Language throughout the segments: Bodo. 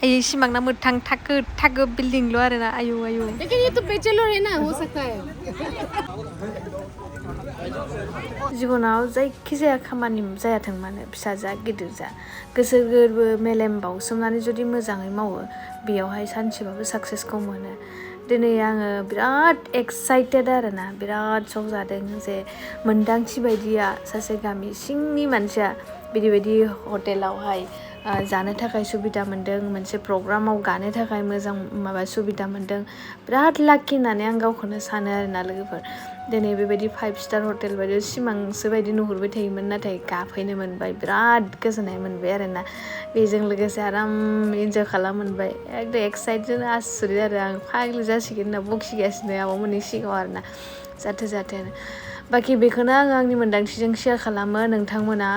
आये सिमांना मोथां थागो बिल्डिंल' आरोना आयु आयु लेकिन ये तो बैचलर है ना हो सकता है जिबनाव जायखिजाया खामानि जायाथों मानो फिसा जा गिदिर जा गोसो गोरबो मेलेम बावसोमनानै जुदि मोजाङै मावो बेयावहाय सानसेबाबो साक्सेसखौ मोनो दिनै आङो बिराद एक्साइटेड आरोना बिराद शक जादों जे मोन्दांथि बायदिया सासे गामि सिंनि मानसिया बिदि हटेलावहाय जानो थाखाय सुबिदा मोन्दों मोनसे प्रग्रामाव गानो थाखाय मोजां माबा सुबिदा मोन्दों बिराद लाकि होननानै आं गावखौनो सानो आरोना लोगोफोर दिनै बेबायदि 5 स्टार हटेल बायदि सिमांसो बायदि नुहुरबाय थायोमोन नाथाय गाफैनो मोनबाय बिराद गोजोननाय मोनबाय आरोना बेजों लोगोसे आराम इन्जय खालाम मोनबाय एकदम एक्साइटेड आसुरित आरो आं फाग्लि जासिगोन होनना बखिगासिनो आब'मोननि सिगाङाव आरोना जाथो बाखि बेखौनो आङो आंनि मोन्दांथिजों शेयार खालामो नोंथांमोना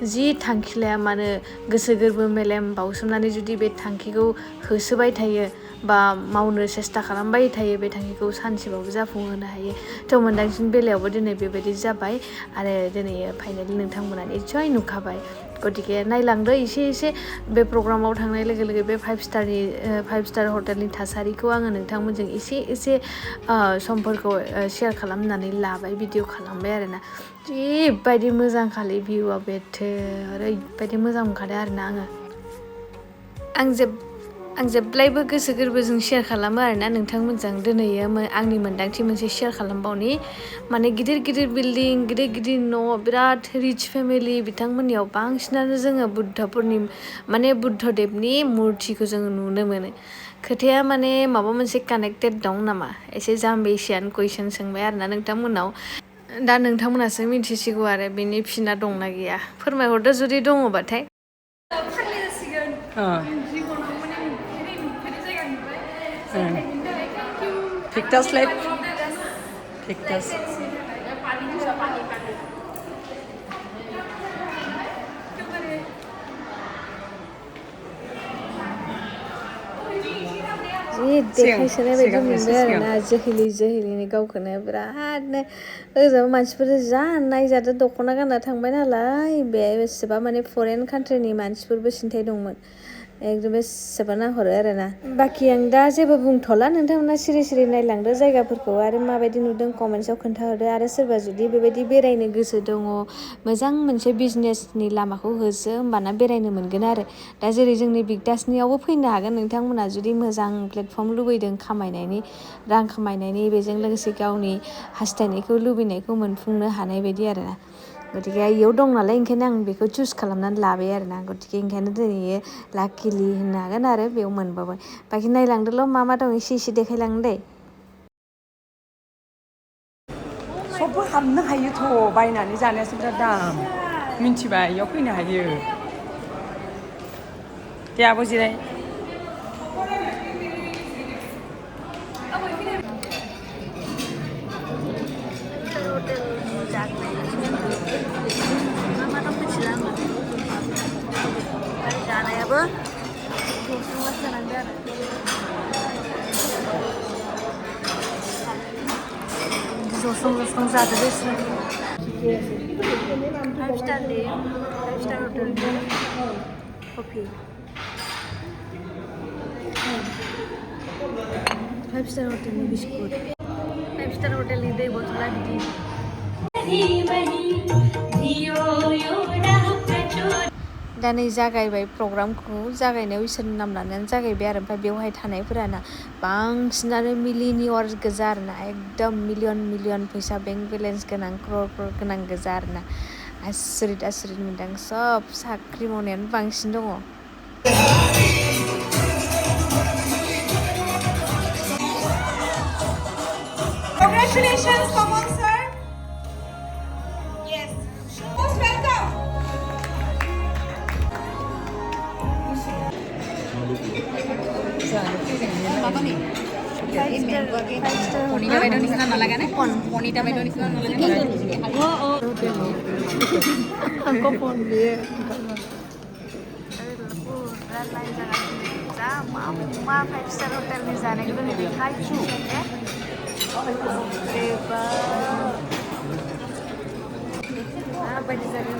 जि थांखि लाया मानो गोसो गोरबो मेलेम बावसोमनानै जुदि बे थांखिखौ होसोबाय थायो बा मावनो सेस्था खालामबाय थायो बे थांखिखौ सानसेबाबो जाफुंहोनो हायो थ' मोन्दांथिनि बेलायावबो दिनै बेबायदि जाबाय आरो दिनै फाइनालि नोंथांमोना निस्सय नुखाबाय गतिके नायलांदो एसे बे प्रग्रामाव थांनाय लोगो लोगो बे 5 स्टार हटेलनि थासारिखौ आङो नोंथांमोनजों एसे समफोरखौ शेयार खालामनानै लाबाय भिडिअ खालामबाय आरोना जिबायदि मोजां खालि भिउआ बेथो ओरैबायदि मोजां मोनखादों आरोना आं जेब्लायबो गोसो गोरबोजों शेयार खालामो आरोना नोंथांमोनजों दिनै आंनि मोन्दांथि मोनसे शेयार खालामबावनि माने गिदिर बिल्डिं गिदिर न' बिराद रिच फेमिलि बिथांमोननियाव बांसिनानो जोङो बुद्धदेबनि मुर्तिखौ जोङो नुनो मोनो खोथाया माने माबा मोनसे कानेक्टेड दं नामा एसे जाम्बिसियान कुइसन सोंबाय आरोना नोंथांमोनाव दा नोंथांमोनासो मिथिसिगौ आरो बेनि फिना दंना गैया फोरमायहरदो जुदि दङबाथाय Pictures like pictures. जि देखायसोनाय बायदि मोनबाय आरोना जोहैलि गावखौनो बिरादनो ओजों मानसिफोर जा नायजादो दख'ना गानना थांबाय नालाय बेसेबा माने फरेन कान्ट्रिनि मानसिफोरबो सिन्थाय दंमोन एकदम बेसेबा नाहरो आरोना बाखि आं दा जेबो बुंथ'ला नोंथांमोना सिरि नायलांदो जायगाफोरखौ आरो माबायदि नुदों कमेन्ट्सआव खोन्थाहरदो आरो सोरबा जुदि बेबायदि बेरायनो गोसो दङ मोजां मोनसे बिजनेसनि लामाखौ होसो होमबाना बेरायनो मोनगोन आरो दा जेरै जोंनि बिगदासनियावबो फैनो हागोन नोंथांमोना जुदि मोजां प्लेटफर्म लुबैदों रां खामायनायनि बेजों लोगोसे गावनि हास्थायनायखौ लुबैनायखौ मोनफुंनो हानाय बायदि आरोना गतिके इयाव दं नालाय ओंखायनो आं बेखौ चुज खालामनानै लाबाय आरोना गतिके ओंखायनो दिनै लाकिलि होननो हागोन आरो बेयाव मोनबावबाय बाखि नायलांदोल' मा दं एसे देखायलांनो दे सबबो हाबनो हायोथ' बायनानै जानायासो बिराद दाम मिन्थिबाय इयाव फैनो हायो दे आब' जिराय जानायाबो जसं जादो बे 5 स्टार हटेलनि कफि 5 स्टार हटेलनि बिस्कुट 5 स्टार हटेलनि दै बथला बिदि दा नै जागायबाय प्रग्रामखौ जागायनायाव इसोरनि नाम लानानै जागायबाय आरो ओमफ्राय बेवहाय थानायफोराना बांसिनानो मिलिनियर गोजा आरोना एकदम मिलियन फैसा बेंक बेलेन्स गोनां क्रर गोनां गोजा आरोना आसरित मोनदों सब साख्रि मावनायानो बांसिन दङ Congratulations, come on, sir. Yes. Most welcome. Ponita baito nisna nalaga ne? Ponita baito nisna nalaga ne? Aku pon dia. Ma 5 star hotel में जाने के लिए दिखाई छू बड़ी जगह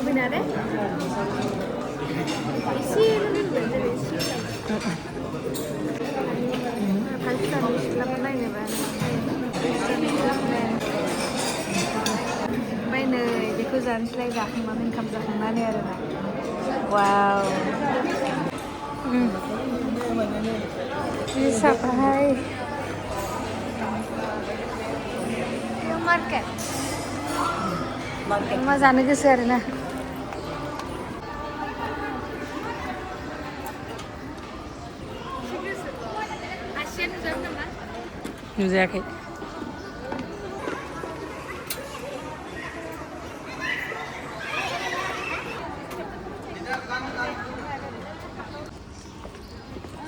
बिना रे इसी जानोसैलाय जाखांनानै ओंखाम जाखांनानै आरोना वाव जि साफाहाय मार्केट मा जानो गोसो आरोना नुजायाखै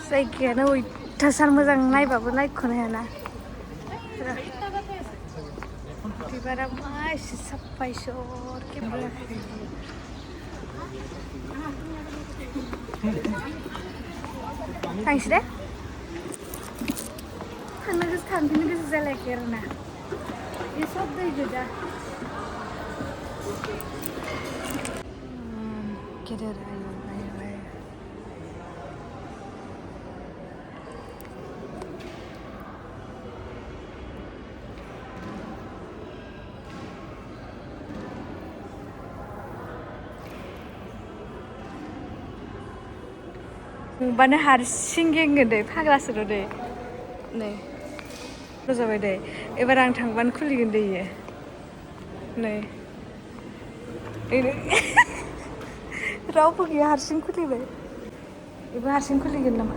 जायगायानो अयथासार मोजां नायबाबो नायख'नो हायाना बिबारा मा एसे साफा इसर केमेरा थांसै दे थांफिननो गोसो जालायाखै आरोना बे सब दै गोजा गेदेर बुंबानो हारसिं गेंगोन दे फाग्लासोर' दे नै जाबाय दे एबार आं थांबानो खुलिगोन दे इयो नै रावबो गैया हारसिं खुलिबाय बेबो हारसिं खुलिगोन नामा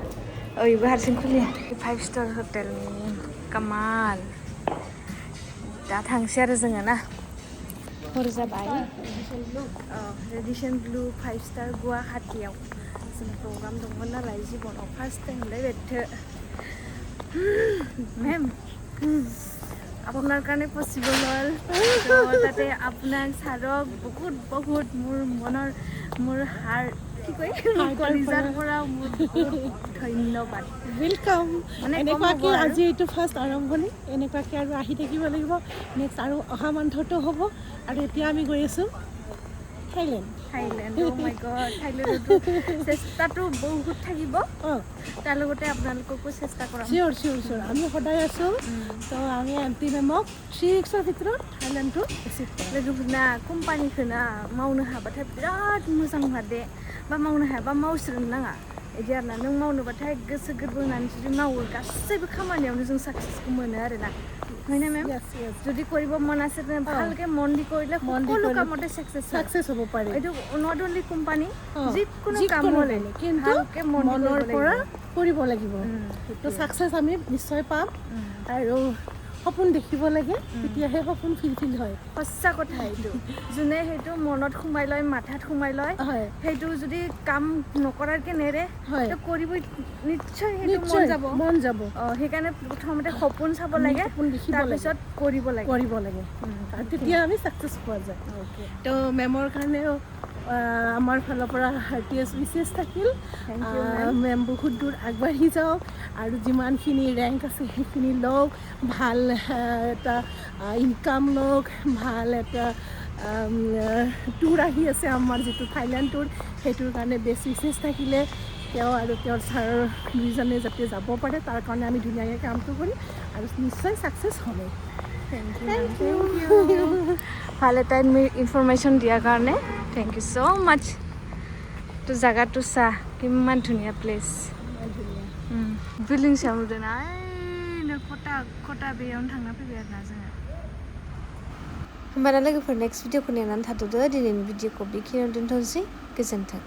बेबो हारसिं खुलिया 5 स्टार हटेलनि कामाल दा थांसै आरो जोङो ना हर जाबाय रेडिसन ब्लु 5 स्टार गुवाहाटीयाव जों प्रग्राम दंमोन नालाय जिबनाव फार्स्ट टाइम बेथो मैम আপোনাৰ কাৰণে পচিবল হ'ল তাতে আপোনাক ছাৰক বহুত বহুত মোৰ হাৰ কি কয় কলিজাৰ পৰা মোৰ ধন্যবাদ वेलकाम এনেকুৱাকৈ আজি এইটো ফাৰ্ষ্ট আৰম্ভণি এনেকুৱাকৈ আৰু আহি থাকিব লাগিব নেক্সট আৰু অহা মান্থতো হ'ব আৰু এতিয়া আমি গৈ আছোঁ থাইলেণ্ড ও মাই গড থাইলেণ্ডতো চেষ্টাটো বহুত থাকিব তাৰ লগতে আপোনালোককো চেষ্টা কৰাম চিয়'ৰ আমি সদায় আছোঁ তো আমি এমটি মেমক 3 উইক্সৰ ভিতৰত থাইলেণ্ডটো এচিভ लोगोफोरना कम्पानिखौना मावनो हाबाथाय बिराद मोजां दे बा मावनो हायाबा मावस्रोनो नाङा बिदि आरोना नों मावनोबाथाय गोसो गोरबो होनानै जुदि मावो गासैबो खामानियावनो जों साक्सेसखौ मोनो आरोना হয়নে মেম যদি কৰিব মন আছে তেনে ভালকে মন দি কৰিলে সকলো কামতে সাকসেস হ'ব পাৰে এইটো নট অনলি কোম্পানী যিকোনো কাম হ'লে কিন্তু মনৰ পৰা কৰিব লাগিব তো সাকসেস আমি নিশ্চয় পাম আৰু সপোন দেখিব লাগে তেতিয়াহে সপোন ফিল হয় সঁচা কথা এইটো যোনে সেইটো মনত সোমাই লয় মাথাত সোমাই লয় সেইটো যদি কাম নকৰাৰকে নেৰে তো কৰিব নিশ্চয় সেইটো মন যাব সেইকাৰণে প্ৰথমতে সপোন চাব লাগে তাৰপিছত কৰিব লাগে আৰু তেতিয়া আমি সাকসেস পোৱা যায় তো মেমৰ কাৰণেও আমাৰ ফালৰ পৰা হাৰ্টিয়েষ্ট বিশেষ থাকিল মেম বহুত দূৰ আগবাঢ়ি যাওক আৰু যিমানখিনি ৰেংক আছে সেইখিনি লওক ভাল এটা ইনকাম লওক ভাল এটা টুৰ আহি আছে আমাৰ যিটো থাইলেণ্ড টুৰ সেইটোৰ কাৰণে বেষ্ট বিশেষ থাকিলে তেওঁ আৰু তেওঁৰ ছাৰৰ দুইজনে যাতে যাব পাৰে তাৰ কাৰণে আমি ধুনীয়াকৈ কামটো কৰিম আৰু নিশ্চয় সাকসেস হ'ব Thank you. ভাল এটা ইনফৰমেশ্যন দিয়াৰ কাৰণে থেংক ইউ ছ' মাছ তো জাগাটো চাহ কিমান ধুনীয়া প্লেচ বিল্ডিং सावदों ना खटा बेयावनो थांना फैबाय आरोना जोङो होमबा दा लोगोफोर नेक्स्ट भिडिअखौ नेनानै थाथ'दो दिनैनि भिडिअखौ बेखिनियाव दोनथ'नोसै गोजोन्थों